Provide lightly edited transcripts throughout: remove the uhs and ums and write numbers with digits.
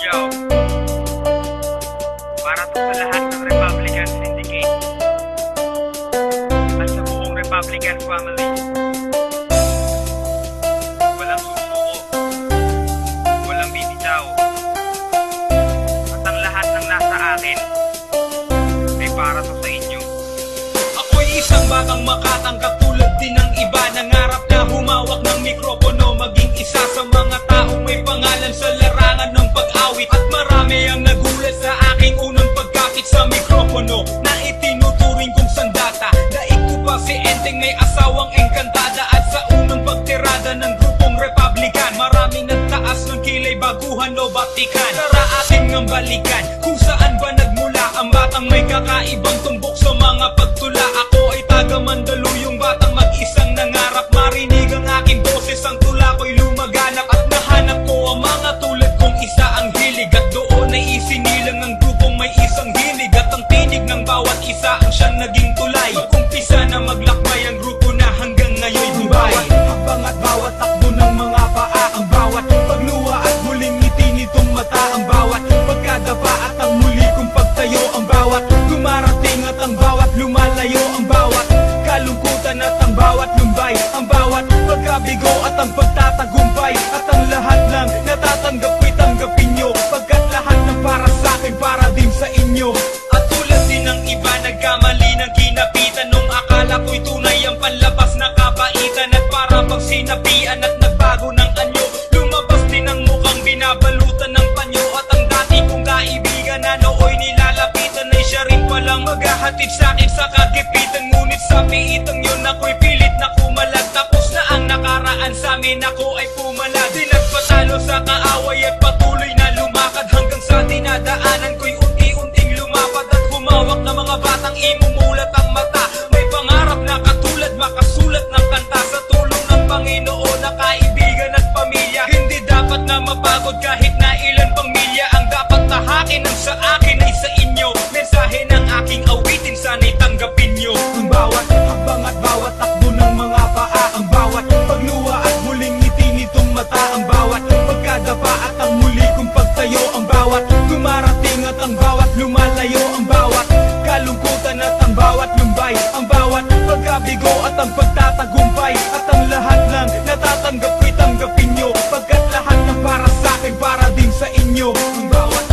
Yo, para to sa lahat ng Republican Syndicate at sa buong Republican family. Walang susuko, walang bibitaw, at ang lahat ng nasa akin ay para to sa inyo. Ako'y isang batang makatanggap tulad din ng iba. Nangarap na humawak ng mikropono, maging isa sa mga taong may pangalan sa larangan ng pag-awit. At marami ang nagulat sa aking unang pagkapit sa mikropono, na itinuturing kong sandata. Daig ko pa si Enteng, may asawang engkantada. At sa unang pagtirada ng grupong Republican, maraming nagtaas ng kilay, baguhan o batikan. Tara ating ng balikan kung saan ba nagmula ang batang may kakaibang tumbok sa mga pagtula. Ako ay taga Mandaluyong, batang mag-isang nangarap. Marinig ang aking boses, ang tula ko'y lumaganap. At nahanap ko ang mga tulad kong isa ang hilig. At doon ay isinilang ang grupong may isang hilig. At ang tinig ng bawat isa ang siyang naging tulay. Mag-umpisa na maglakbay ang grupo na hanggang ngayon Dubai. Bawat hakbang at bawat takbo ng mga paa, ang bawat pagluwa at huling ngiti nitong mata, ang bawat pagkadapa at ang muli kong pagtayo, ang bawat dumarating at ang bawat lumalayo, ang bawat kalungkutan at ang bawat lumbay, ang bawat pagkabigo at ang pagtatagumpay. At ang lahat ng natatanggap ko'y tanggapin nyo, pagkat lahat ng para sa akin para din sa inyo. At tulad din ng iba, nagkamali ng kinapitan nung akala ko'y tunay ang panlabas na kabaitan. At para pag sinapian at nagbago ng anyo, lumabas din ang mukhang binabalutan ng panyo. At ang dati kong kaibigan na nooy nilalapitan ay siya rin palang maghahatid sa'kin sa kagipitan. Ngunit sa piitang yun ako'y pilit na kumalag. Tapos na ang nakaraan sa'min, ako ay pumalag. Di nagpatalo sa kaaway at patuloy na lumakad, hanggang sa dinadaanan ko'y unti-unting lumapad. At humawak na mga batang imumulat ang mata, may pangarap na katulad makasulat ng kanta. Sa tulong ng Panginoon na kaibigan at pamilya, hindi dapat na mapagod kahit na ilan pang milya. Ang dapat tahakin ang sa akin ay sa inyo. Mensahe ng aking awitin, sana'y tanggapin nyo. Ang bawat hakbang at bawat takbo ng mga paa, ang bawat pagluwa at huling ngiti nitong mata, ang bawat pagkadapa at ang muli kong pagtayo, ang bawat dumarating at ang bawat lumalayo, ang bawat kalungkutan at ang bawat lumbay, ang bawat pagkabigo at ang pagtatagumpay. At ang lahat ng natatanggap ko'y tanggapin nyo, pagkat lahat ng para sa akin para din sa inyo. Ang bawat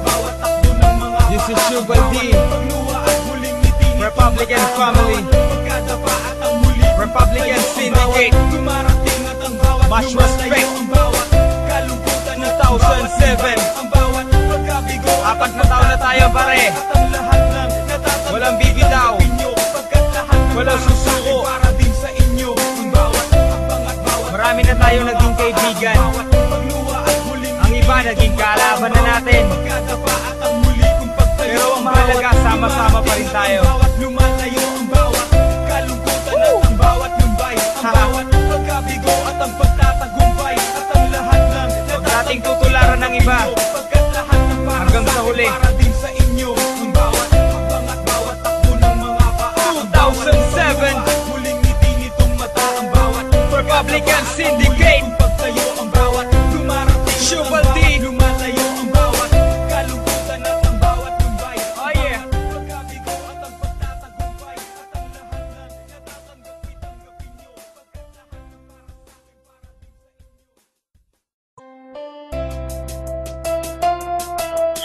bawat takbo ng mga paa, This is Shubal D, pagluwa at huling ngiti nitong Republican mata, family, pagkadapa at ang muli kong Republican pagtayo, Syndicate. ang bawat dumarating at ang bawat Much lumalayo, respect. ang bawat kalungkutan at 2007. ang bawat pagkabigo at Apat na taon na tayo, pare. at ang lahat ng natatanggap Walang bibitaw, inyo, pagkat lahat ng walang para sa susuko. akin para din sa inyo. Ang bawat hakbang at bawat Marami na tayong naging kaibigan. bawat pagluwa at huling Ang iba naging kalaban na natin. pagkadapa at ang muli kong pagtayo, Pero ang ang mahalaga, bawat sama-sama pa rin dumarating tayo. at ang bawat lumalayo, ang bawat kalungkutan at ang bawat lumbay, ang bawat pagkabigo at ang pagtatagumpay. At ang lahat ng Huwag nating tutularan ng iba, pagkat lahat ng para hanggang sa sa akin huli. para din sa inyo. Ang bawat hakbang at bawat takbo ng mga paa, ang bawat 2007. pagluwa at huling ngiti nitong mata, ang bawat Republican Syndicate. ang pagtayo, ang bawat dumarating, Shubal ang D. bawat lumalayo, ang bawat kalungkutan at ang bawat lumbay, Oh yeah. ang bawat pagkabigo at ang pagtatagumpay. At ang lahat ng natatanggap ko'y tanggapin nyo, pagkat lahat ng para sa akin para din sa inyo.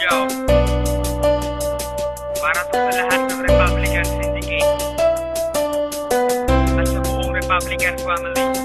Yo, para to sa lahat ng Republican Syndicate at sa buong Republican family.